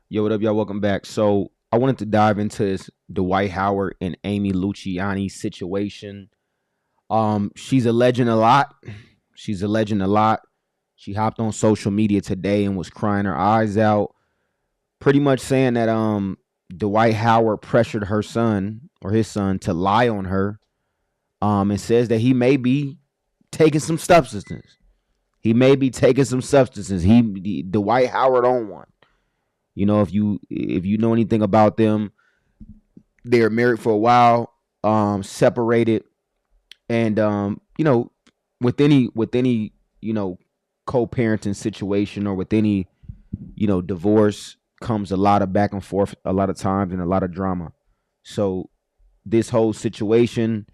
Yo, what up, y'all? Welcome back. So I wanted to dive into this Dwight Howard and Amy Luciani situation. She's alleging a lot. She's alleging a lot. She hopped on social media today and was crying her eyes out, pretty much saying that Dwight Howard pressured her son or his son to lie on her. And says that he may be taking some substances. He may be taking some substances. Dwight Howard on one. You know, if you know anything about them, they're married for a while, separated, and with any co-parenting situation or with any divorce comes a lot of back and forth, a lot of times, and a lot of drama. So this whole situation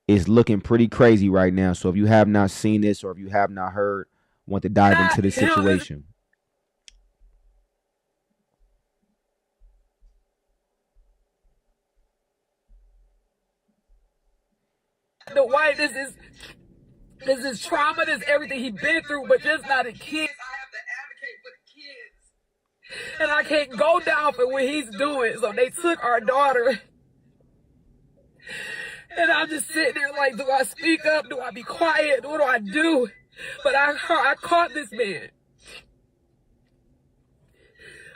is looking pretty crazy right now. So if you have not seen this or if you have not heard, want to dive into the situation. Dwight, this is trauma, this is everything he's been through, but just not a kid. I have to advocate for the kids. And I can't go down for what he's doing. So they took our daughter. And I'm just sitting there like, do I speak up? Do I be quiet? What do I do? But I caught this man.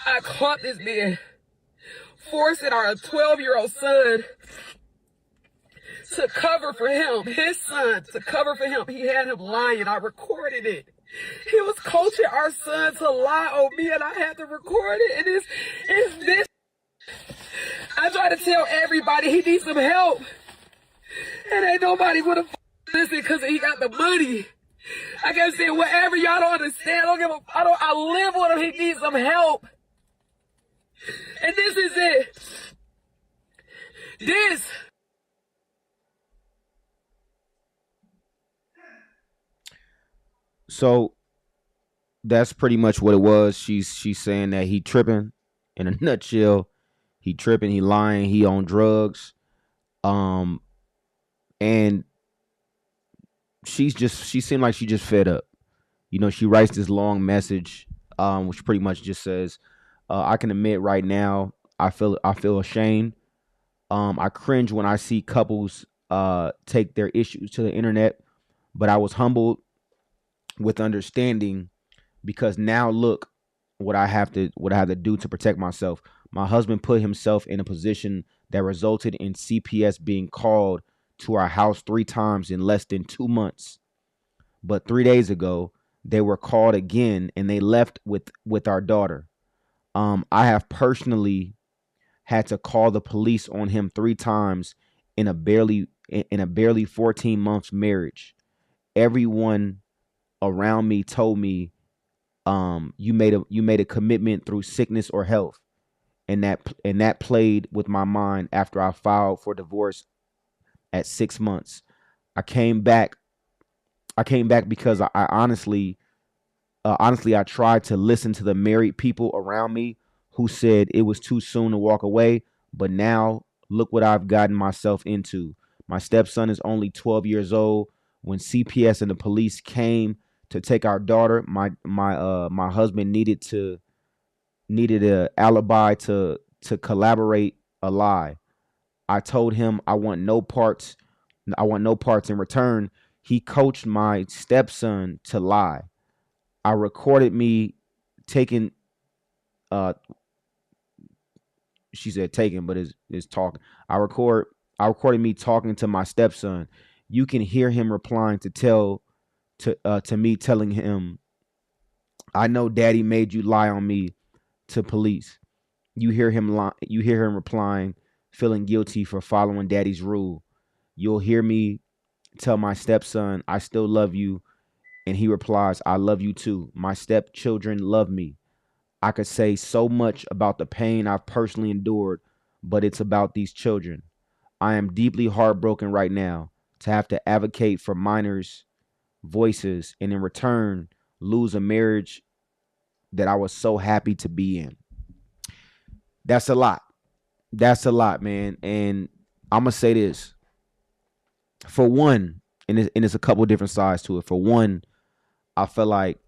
I caught this man forcing our 12-year-old son to cover for him, his son, to cover for him. He had him lying. I recorded it. He was coaching our son to lie on me, and I had to record it. And it's this. I try to tell everybody he needs some help, and ain't nobody would have listened because he got the money. I kept saying, whatever, y'all don't understand. I live with him. He needs some help. And this is it. This. So that's pretty much what it was. She's saying that he tripping. In a nutshell, he tripping. He lying. He on drugs. Um, and she seemed like she just fed up. She writes this long message, which pretty much just says, "I can admit right now, I feel ashamed. I cringe when I see couples take their issues to the internet, but I was humbled with understanding because now look what I have to do to protect myself. My husband put himself in a position that resulted in CPS being called to our house 3 times in less than 2 months. But 3 days ago, they were called again and they left with our daughter. I have personally had to call the police on him 3 times in a barely 14 months marriage. Everyone around me told me, you made a commitment through sickness or health, and that played with my mind after I filed for divorce at 6 months. I came back. I came back because I honestly I tried to listen to the married people around me who said it was too soon to walk away, but now look what I've gotten myself into. My stepson is only 12 years old. When CPS and the police came to take our daughter, my husband needed a alibi to collaborate a lie. I told him I want no parts in return. He coached my stepson to lie. I recorded me taking uh she said taking, but is talking. I recorded me talking to my stepson. You can hear him replying to me telling him, I know daddy made you lie on me to police. You hear him replying, feeling guilty for following daddy's rule. You'll hear me tell my stepson, I still love you, and he replies, I love you too. My stepchildren love me. I could say so much about the pain I've personally endured, but it's about these children. I am deeply heartbroken right now to have to advocate for minors' voices and in return lose a marriage that I was so happy to be in. That's a lot. That's a lot, man. And I'm going to say this. For one, and it's a couple different sides to it. For one, I feel like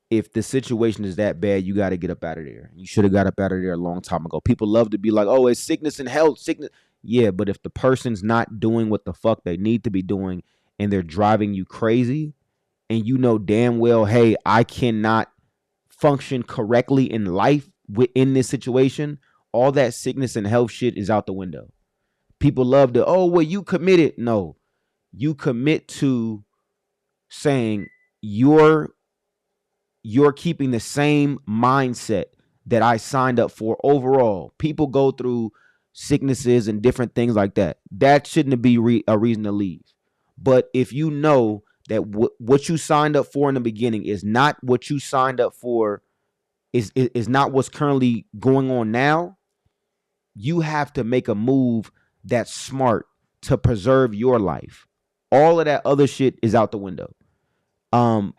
if the situation is that bad, you got to get up out of there. You should have got up out of there a long time ago. People love to be like, oh, it's sickness and health, sickness. Yeah, but if the person's not doing what the fuck they need to be doing and they're driving you crazy, and you know damn well, hey, I cannot function correctly in life within this situation, all that sickness and health shit is out the window. People love to, oh, well, you committed. No, you commit to saying you're you're keeping the same mindset that I signed up for overall. People go through sicknesses and different things like that. That shouldn't be a reason to leave. But if you know that what you signed up for in the beginning is not what you signed up for, is not what's currently going on now, you have to make a move that's smart to preserve your life. All of that other shit is out the window. Um,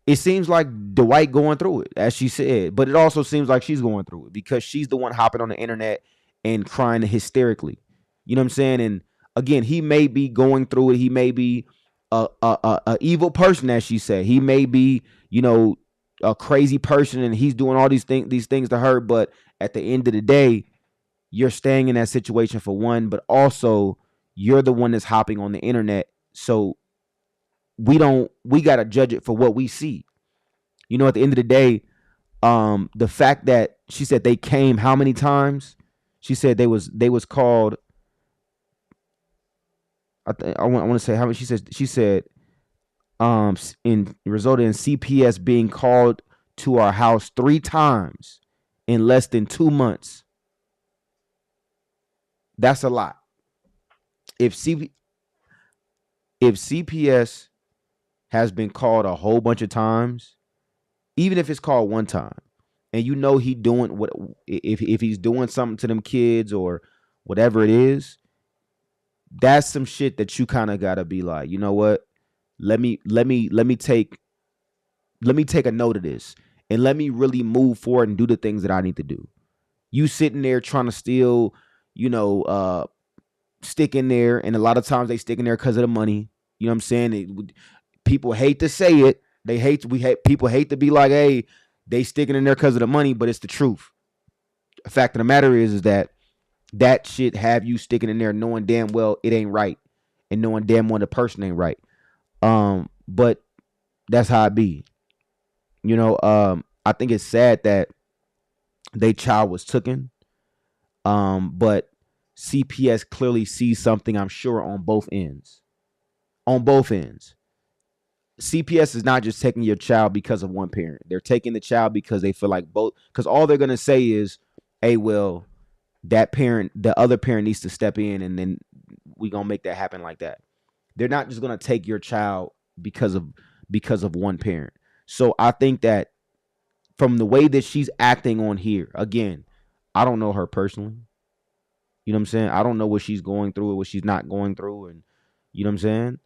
it seems like Dwight going through it, as she said, but it also seems like she's going through it because she's the one hopping on the internet and crying hysterically. You know what I'm saying? And again, he may be going through it. He may be a evil person, as she said. He may be, you know, a crazy person, and he's doing all these things to her. But at the end of the day, you're staying in that situation for one, but also you're the one that's hopping on the internet. So we got to judge it for what we see. You know, at the end of the day, the fact that she said they came how many times? She said they was called. I want to say how many. She said in resulted in CPS being called to our house 3 times in less than 2 months. That's a lot. If CPS has been called a whole bunch of times, even if it's called one time, and you know he doing what, if he's doing something to them kids or whatever it is, that's some shit that you kind of gotta be like, you know what? Let me take a note of this and let me really move forward and do the things that I need to do. You sitting there trying to still, you know, stick in there, and a lot of times they stick in there because of the money. You know what I'm saying? People hate to say it. People hate to be like, hey, they sticking in there because of the money, but it's the truth. The fact of the matter is that shit have you sticking in there knowing damn well it ain't right, and knowing damn well the person ain't right. But that's how it be. You know, I think it's sad that they child was taken. But CPS clearly sees something, I'm sure, on both ends. On both ends. CPS is not just taking your child because of one parent. They're taking the child because they feel like both, because all they're going to say is, hey, well, that parent, the other parent needs to step in, and then we going to make that happen like that. They're not just going to take your child because of one parent. So I think that from the way that she's acting on here, again, I don't know her personally. You know what I'm saying? I don't know what she's going through or what she's not going through, and you know what I'm saying?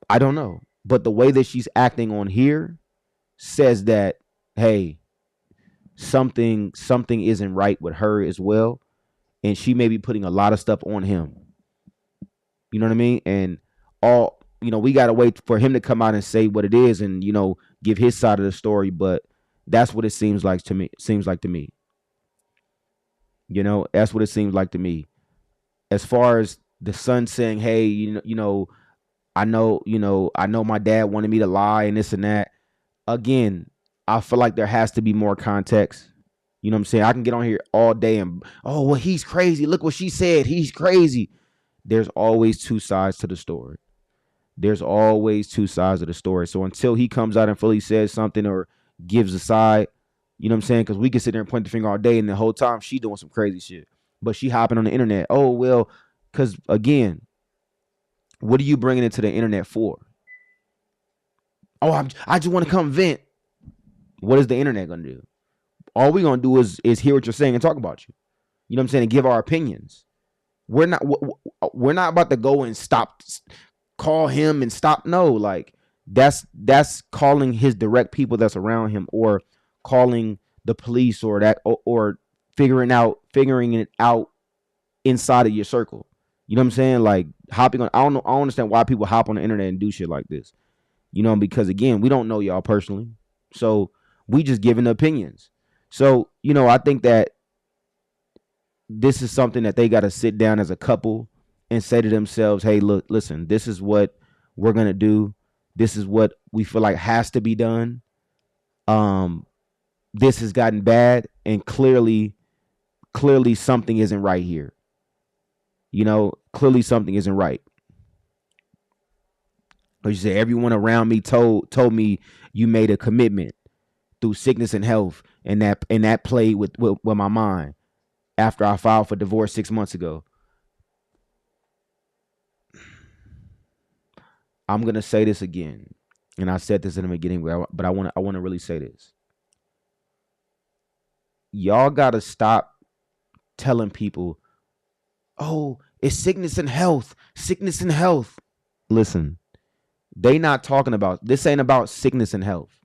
I don't know. But the way that she's acting on here says that, hey, something isn't right with her as well. And she may be putting a lot of stuff on him. You know what I mean? And we gotta wait for him to come out and say what it is and, give his side of the story. But that's what it seems like to me. That's what it seems like to me. As far as the son saying, hey, I know my dad wanted me to lie and this and that. Again, I feel like there has to be more context. You know what I'm saying? I can get on here all day and, oh, well, he's crazy. Look what she said. He's crazy. There's always two sides to the story. So until he comes out and fully says something or gives a side, you know what I'm saying? Because we can sit there and point the finger all day, and the whole time she doing some crazy shit. But she hopping on the internet. Oh, well, because, again, what are you bringing it to the internet for? Oh, I just want to come vent. What is the internet going to do? All we're going to do is hear what you're saying and talk about you. You know what I'm saying? And give our opinions. We're not about to go and call him and stop. No, like that's calling his direct people that's around him, or calling the police, or figuring it out inside of your circle. You know what I'm saying? Like hopping on. I don't understand why people hop on the internet and do shit like this. because again, we don't know y'all personally. So we just giving opinions. So, I think that this is something that they got to sit down as a couple and say to themselves, hey, look, listen, this is what we're going to do. This is what we feel like has to be done. Um, this has gotten bad, and clearly something isn't right here. Clearly something isn't right. Like you said, everyone around me told me you made a commitment through sickness and health, and that played with my mind after I filed for divorce 6 months ago. I'm gonna say this again, and I said this in the beginning, but I want to really say this. Y'all gotta stop telling people, "Oh, it's sickness and health, sickness and health." Listen, they not talking about this. Ain't about sickness and health.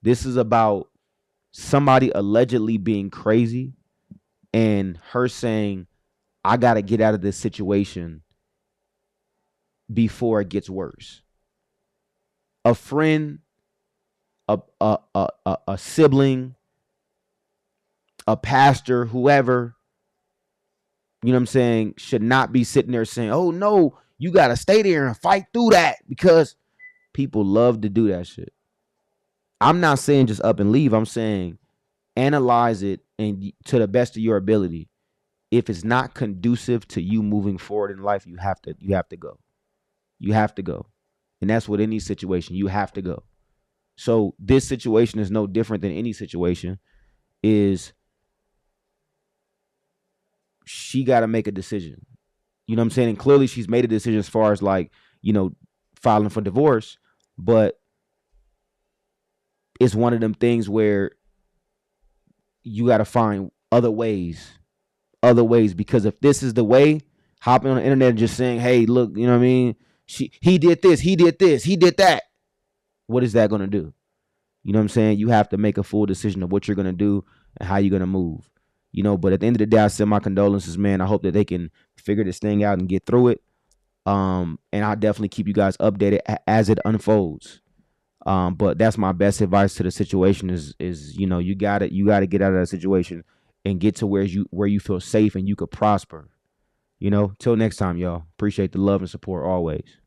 This is about somebody allegedly being crazy and her saying, "I gotta get out of this situation before it gets worse." A friend, a sibling, a pastor, whoever, should not be sitting there saying, "Oh no, you gotta stay there and fight through that," because people love to do that shit. I'm not saying just up and leave. I'm saying analyze it and to the best of your ability. If it's not conducive to you moving forward in life, you have to go. You have to go. And that's with any situation. You have to go. So this situation is no different than any situation. Is she got to make a decision? You know what I'm saying? And clearly she's made a decision as far as like, filing for divorce, but it's one of them things where you got to find other ways, because if this is the way, hopping on the internet and just saying, "Hey, look, you know what I mean? He did this, he did this, he did that." What is that going to do? You know what I'm saying? You have to make a full decision of what you're going to do and how you're going to move. But at the end of the day, I send my condolences, man. I hope that they can figure this thing out and get through it. And I'll definitely keep you guys updated as it unfolds. But that's my best advice to the situation is you gotta get out of that situation and get to where you feel safe and you could prosper. Till next time, y'all. Appreciate the love and support always.